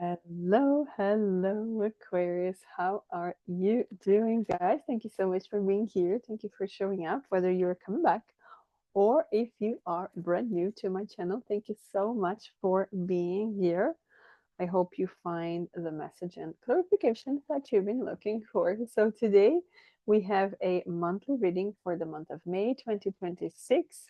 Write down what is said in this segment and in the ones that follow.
Hello, hello, Aquarius. How are you doing, guys? Thank you so much for being here. Thank you for showing up, whether you're coming back or if you are brand new to my channel. Thank you so much for being here. I hope you find the message and clarification that you've been looking for. So, today we have a monthly reading for the month of May 2026.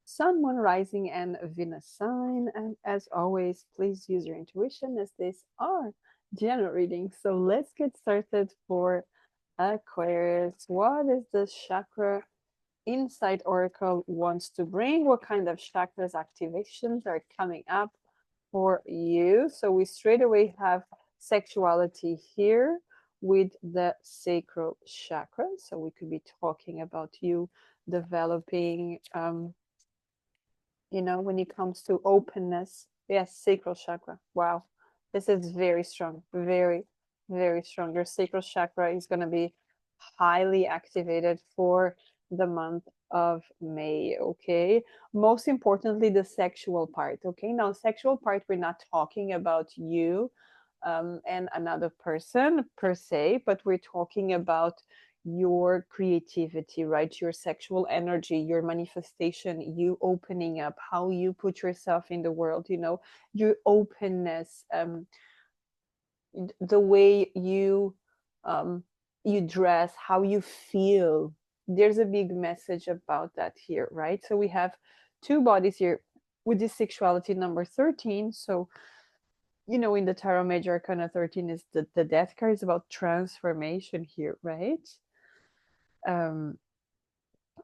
Sun, Moon, Rising, and Venus sign. And as always, please use your intuition as these are general readings. So let's get started for Aquarius. What is the chakra insight oracle wants to bring? What kind of chakras activations are coming up for you? So we straight away have sexuality here with the sacral chakra. So we could be talking about you developing when it comes to openness. Yes, sacral chakra. Wow. This is very strong. Very, very strong. Your sacral chakra is going to be highly activated for the month of May. Okay. Most importantly, the sexual part. Okay. Now, sexual part, we're not talking about you and another person per se, but we're talking about your creativity, right? Your sexual energy, your manifestation, you opening up, how you put yourself in the world, your openness, the way um, you dress, how you feel. There's a big message about that here, right? So we have two bodies here with this sexuality number 13. So in the Tarot Major Arcana 13 is the death card is about transformation here, right? Um,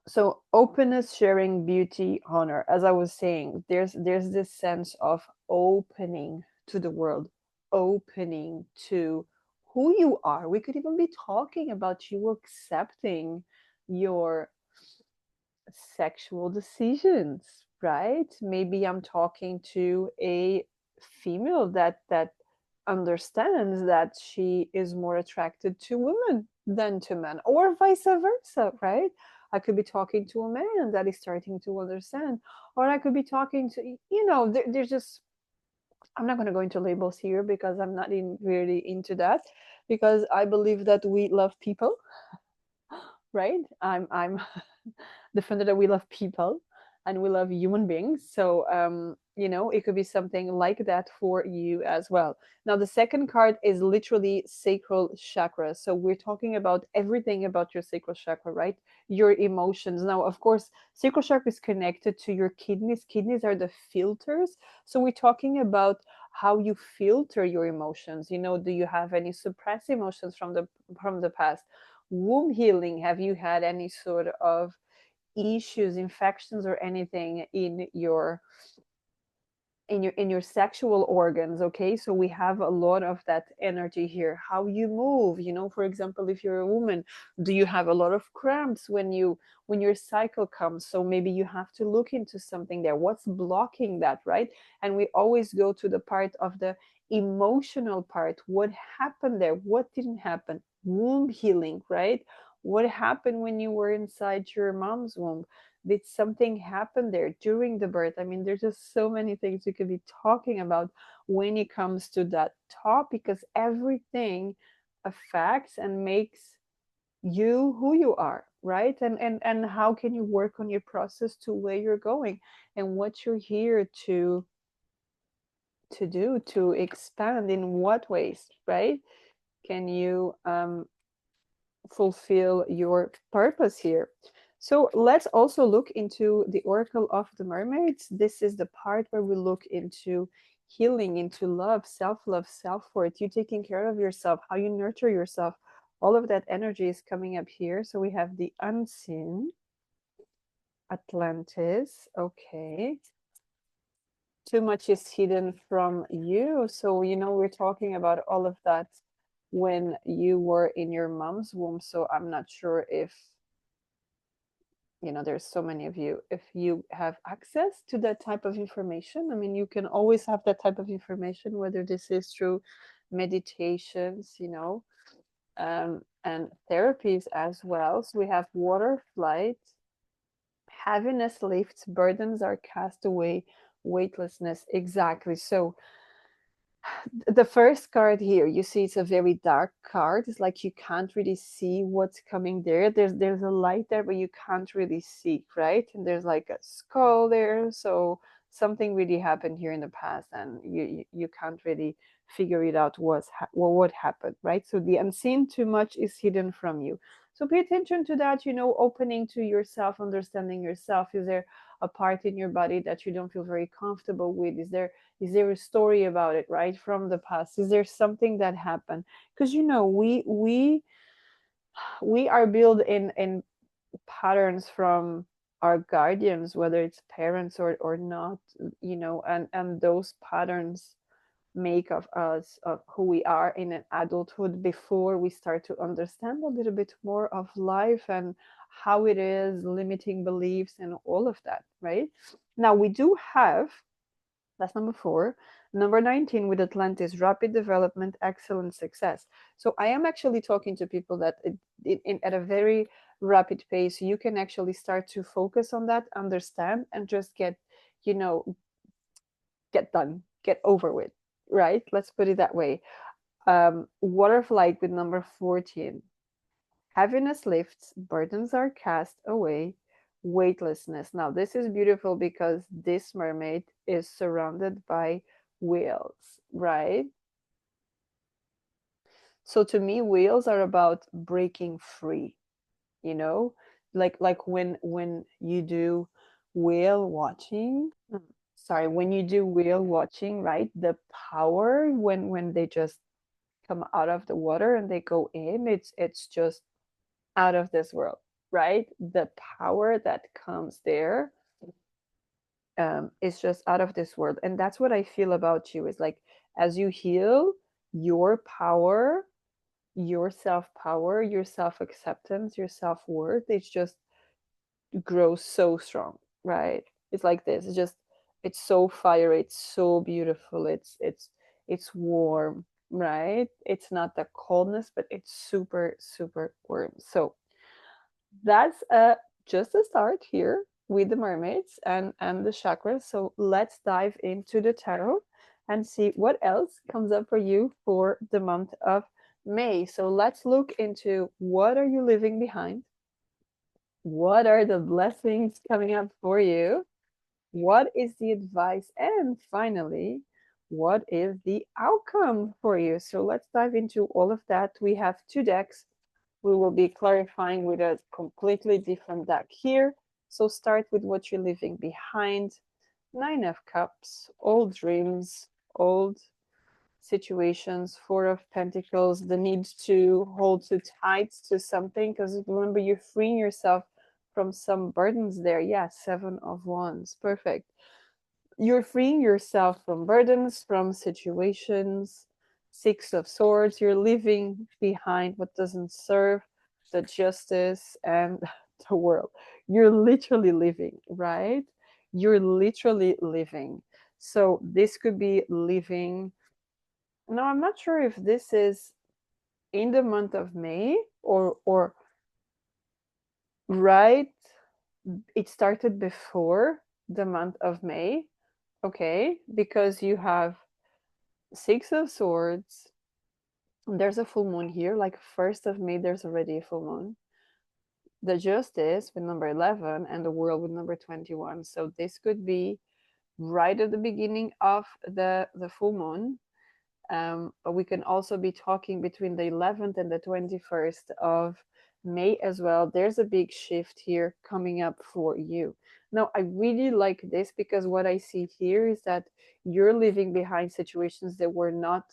so openness, sharing, beauty, honor. As I was saying, there's this sense of opening to the world, opening to who you are. We could even be talking about you accepting your sexual decisions, right? Maybe I'm talking to a female that understands that she is more attracted to women than to men, or vice versa, right? I could be talking to a man that is starting to understand, or I could be talking to, there's just, I'm not going to go into labels here because I'm not really into that, because I believe that we love people, right? I'm defender that we love people and we love human beings. So it could be something like that for you as well. Now the second card is literally sacral chakra. So we're talking about everything about your sacral chakra, right? Your emotions. Now, of course, sacral chakra is connected to your kidneys. Kidneys are the filters. So we're talking about how you filter your emotions. Do you have any suppressed emotions from the past? Womb healing, have you had any sort of issues, infections, or anything in your sexual organs? Okay, so we have a lot of that energy here. How you move, for example, if you're a woman, do you have a lot of cramps when your cycle comes? So maybe you have to look into something there. What's blocking that, right? And we always go to the part of the emotional part. What happened there? What didn't happen? Womb healing, right? What happened when you were inside your mom's womb? Did something happen there during the birth? I mean, there's just so many things we could be talking about when it comes to that topic, because everything affects and makes you who you are, right? And how can you work on your process to where you're going and what you're here to do, to expand in what ways, right? Can you fulfill your purpose here? So let's also look into the Oracle of the Mermaids. This is the part where we look into healing, into love, self-worth, you taking care of yourself, how you nurture yourself. All of that energy is coming up here. So we have the unseen, Atlantis. Okay. Too much is hidden from you. So, we're talking about all of that when you were in your mom's womb. So I'm not sure if there's so many of you, if you have access to that type of information. I mean, you can always have that type of information, whether this is through meditations, and therapies as well. So we have water flight, heaviness lifts, burdens are cast away, weightlessness. Exactly. So The first card here, you see it's a very dark card. It's like you can't really see what's coming there. There's a light there, but you can't really see, right? And there's like a skull there. So something really happened here in the past, and you can't really figure it out what happened, right? So the unseen too much is hidden from you. So pay attention to that, opening to yourself, understanding yourself. Is there a part in your body that you don't feel very comfortable with? Is there a story about it, right, from the past? Is there something that happened? Because we are built in patterns from our guardians, whether it's parents or not, and those patterns make of us of who we are in an adulthood before we start to understand a little bit more of life and how it is, limiting beliefs and all of that, right? Now we do have, that's number 4. Number 19 with Atlantis, rapid development, excellent success. So I am actually talking to people that at a very rapid pace, you can actually start to focus on that, understand, and just you know, get done, get over with, right? Let's put it that way. Water flight with number 14. Heaviness lifts, burdens are cast away, weightlessness. Now, this is beautiful because this mermaid is surrounded by whales, right? So to me, whales are about breaking free, you know? Like when you do whale watching, sorry, when you do whale watching, right? The power when they just come out of the water and they go in, it's just out of this world, right? The power that comes there is just out of this world. And that's what I feel about you is like, as you heal, your power, your self power, your self acceptance, your self worth, it's just grows so strong, right? It's like this. It's so fiery, it's so beautiful, it's warm, right? It's not the coldness, but it's super, super warm. So that's just a start here with the mermaids and the chakras. So let's dive into the tarot and see what else comes up for you for the month of May. So let's look into what are you leaving behind? What are the blessings coming up for you? What is the advice? And finally, what is the outcome for you? So let's dive into all of that. We have 2 decks. We will be clarifying with a completely different deck here. So start with what you're leaving behind. 9 of Cups, old dreams, old situations. 4 of Pentacles, the need to hold too tight to something, because remember, you're freeing yourself from some burdens there. Yeah, 7 of Wands, perfect. You're freeing yourself from burdens, from situations. 6 of Swords, you're leaving behind what doesn't serve, the Justice and the World. You're literally living, right? You're literally living. So this could be living. Now, I'm not sure if this is in the month of May or right. It started before the month of May, okay? Because you have 6 of Swords. There's a full moon here, like 1st of May, there's already a full moon. The Justice with number 11 and the World with number 21. So this could be right at the beginning of the full moon. But we can also be talking between the 11th and the 21st of May as well. There's a big shift here coming up for you. Now, I really like this because what I see here is that you're leaving behind situations that were not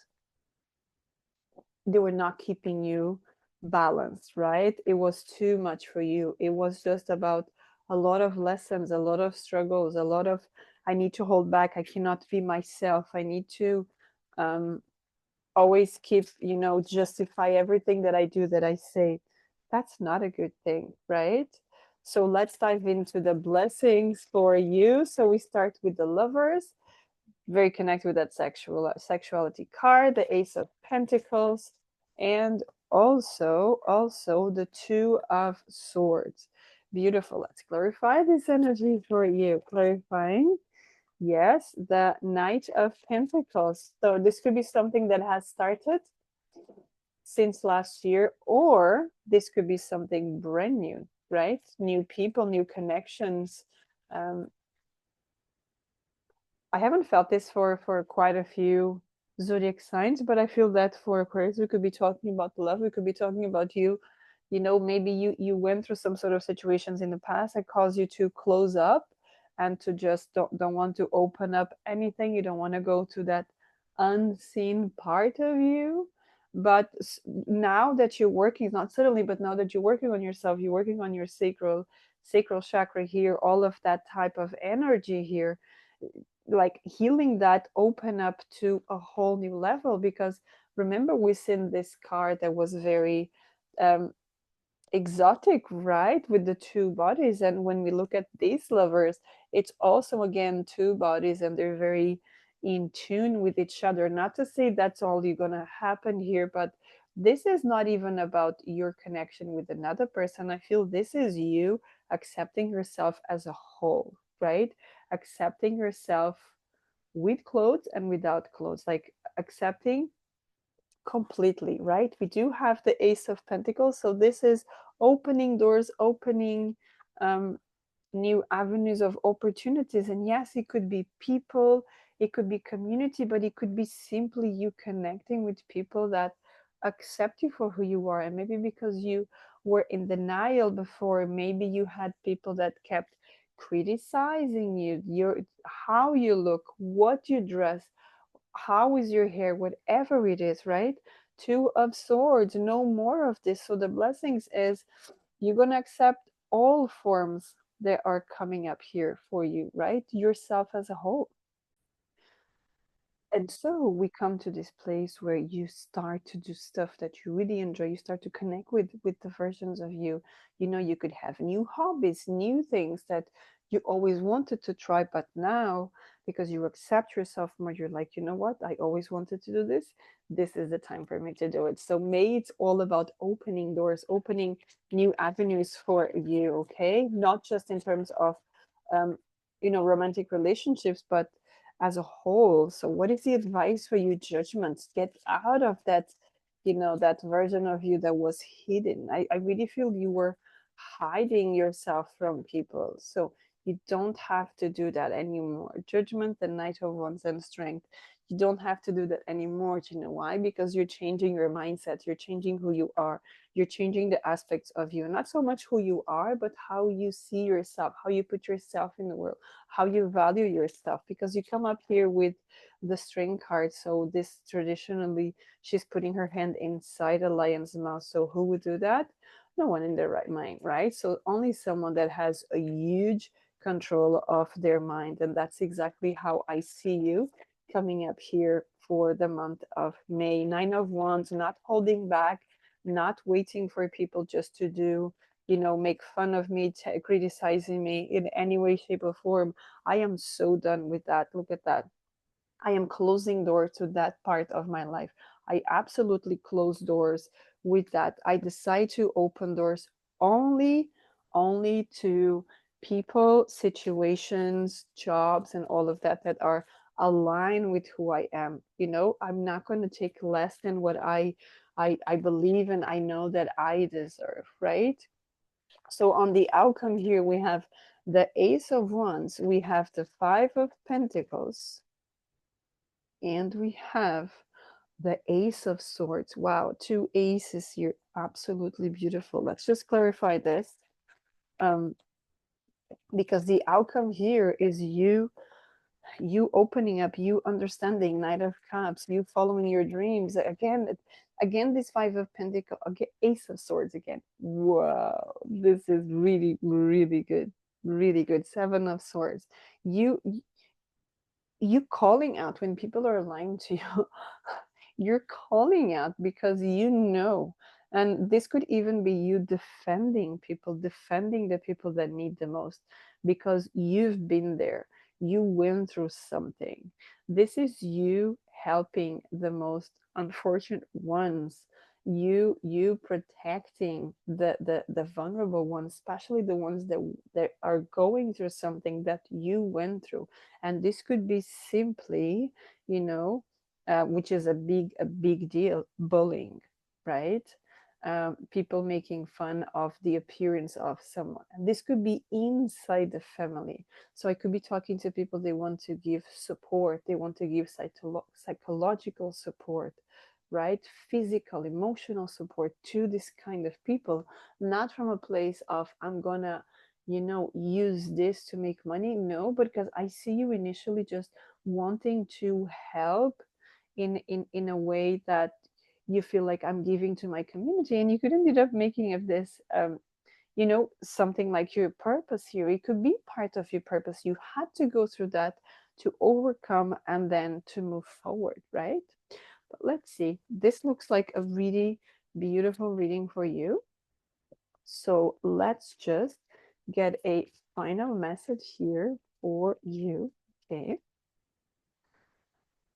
keeping you balanced, right? It was too much for you. It was just about a lot of lessons, a lot of struggles, a lot of I need to hold back. I cannot be myself. I need to um, always keep, justify everything that I do, that I say. That's not a good thing, right? So let's dive into the blessings for you. So we start with the Lovers, very connected with that sexuality card, the Ace of Pentacles, and also the 2 of Swords. Beautiful. Let's clarify this energy for you. Clarifying Yes, the Knight of Pentacles. So this could be something that has started since last year, or this could be something brand new, right? New people, new connections. Um, I haven't felt this for quite a few zodiac signs, but I feel that for Aquarius, we could be talking about love. We could be talking about you. You know, maybe you went through some sort of situations in the past that caused you to close up and to just don't want to open up anything. You don't want to go to that unseen part of you. But now that you're working, not suddenly, but now that you're working on yourself, you're working on your sacral chakra here, all of that type of energy here, like healing that open up to a whole new level. Because remember, we seen this card that was very um exotic, right, with the two bodies, and when we look at these lovers, it's also again two bodies, and they're very in tune with each other. Not to say that's all you're gonna happen here, but this is not even about your connection with another person. I feel this is you accepting yourself as a whole, right? Accepting yourself with clothes and without clothes, like accepting completely, right? We do have the Ace of Pentacles, so this is opening doors, opening um, new avenues of opportunities. And yes, it could be people, it could be community, but it could be simply you connecting with people that accept you for who you are. And maybe because you were in denial before, maybe you had people that kept criticizing you, your how you look, what you dress, how is your hair, whatever it is, right? Two of Swords, no more of this. So the blessings is you're going to accept all forms that are coming up here for you, right? Yourself as a whole. And so we come to this place where you start to do stuff that you really enjoy. You start to connect with the versions of you. You know, you could have new hobbies, new things that you always wanted to try, but now because you accept yourself more, you're like, you know what, I always wanted to do this. This is the time for me to do it. So May, it's all about opening doors, opening new avenues for you. Okay, not just in terms of um, romantic relationships, but as a whole. So what is the advice for you, judgments? Get out of that, that version of you that was hidden. I really feel you were hiding yourself from people. So you don't have to do that anymore. Judgment, the Knight of Wands, and Strength. You don't have to do that anymore. Do you know why? Because you're changing your mindset. You're changing who you are. You're changing the aspects of you. Not so much who you are, but how you see yourself, how you put yourself in the world, how you value yourself. Because you come up here with the string card. So this traditionally, she's putting her hand inside a lion's mouth. So who would do that? No one in their right mind, right? So only someone that has a huge control of their mind. And that's exactly how I see you coming up here for the month of May. Nine of Wands, not holding back, not waiting for people just to do, make fun of me, criticizing me in any way, shape, or form. I am so done with that. Look at that. I am closing doors to that part of my life. I absolutely close doors with that. I decide to open doors only to people, situations, jobs, and all of that that are aligned with who I am. I'm not going to take less than what I believe and I know that I deserve, right? So on the outcome here, we have the Ace of Wands, we have the Five of Pentacles, and we have the Ace of Swords. Wow, two aces here. Absolutely beautiful. Let's just clarify this. Um, because the outcome here is you opening up, you understanding, Knight of Cups, you following your dreams. Again, this Five of Pentacles, again, Ace of Swords again. Wow, this is really, really good. Really good. Seven of Swords. You you calling out when people are lying to you. You're calling out because you know. And this could even be you defending people, defending the people that need the most, because you've been there. You went through something. This is you helping the most unfortunate ones. You protecting the vulnerable ones, especially the ones that are going through something that you went through. And this could be simply, you know, which is a big deal, bullying, right? People making fun of the appearance of someone, and this could be inside the family. So I could be talking to people, they want to give support, they want to give psychological support, right? Physical, emotional support to this kind of people, not from a place of, I'm gonna, use this to make money. No, but because I see you initially just wanting to help in a way that you feel like, I'm giving to my community, and you could end up making of this something like your purpose here. It could be part of your purpose. You had to go through that to overcome and then to move forward, right? But let's see. This looks like a really beautiful reading for you. So let's just get a final message here for you. Okay.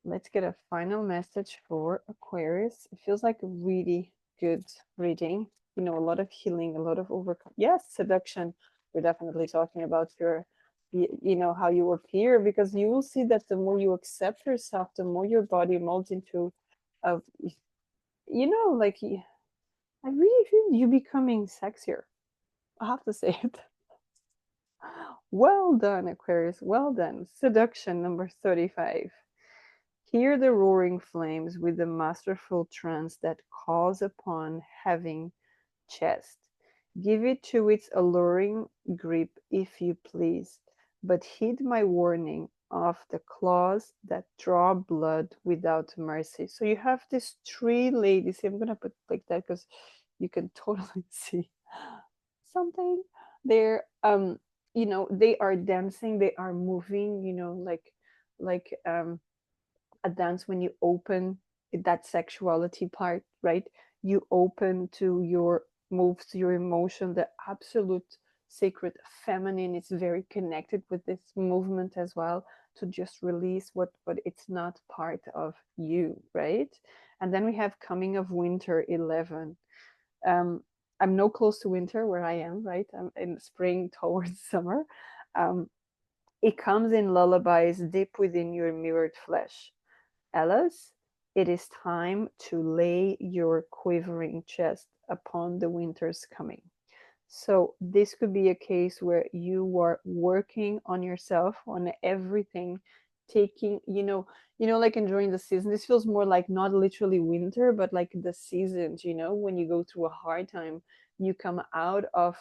Let's get a final message for Aquarius. It feels like a really good reading. A lot of healing, a lot of overcome. Yes, seduction. We're definitely talking about how you appear, because you will see that the more you accept yourself, the more your body molds into a, like, I really feel you becoming sexier. I have to say it. Well done, Aquarius. Well done. Seduction number 35. Hear the roaring flames with the masterful trance that calls upon having chest. Give it to its alluring grip if you please, but heed my warning of the claws that draw blood without mercy. So you have these three ladies. I'm gonna put like that because you can totally see something. They are dancing, they are moving, like a dance. When you open that sexuality part, right? You open to your moves, to your emotion, the absolute sacred feminine is very connected with this movement as well, to just release what it's not part of you, right? And then we have coming of winter 11. um I'm no close to winter where I am, right? I'm in spring towards summer. It comes in lullabies deep within your mirrored flesh. Alice, it is time to lay your quivering chest upon the winter's coming. So this could be a case where you are working on yourself, on everything, taking, like enjoying the season. This feels more like not literally winter, but like the seasons, when you go through a hard time, you come out of,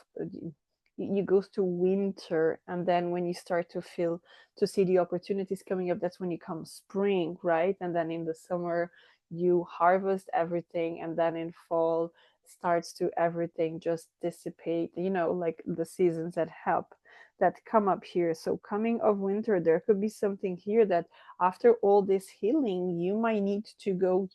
you go through winter, and then when you start to see the opportunities coming up, that's when you come spring, right? And then in the summer, you harvest everything, and then in fall, starts to everything just dissipate, like the seasons that come up here. So coming of winter, there could be something here that after all this healing, you might need to go,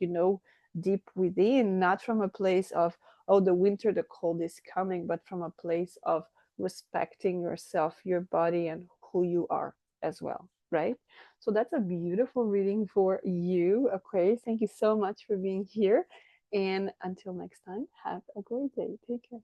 deep within, not from a place of, oh, the winter, the cold is coming, but from a place of respecting yourself, your body, and who you are as well, right? So that's a beautiful reading for you, Aquarius. Thank you so much for being here, and until next time, have a great day. Take care.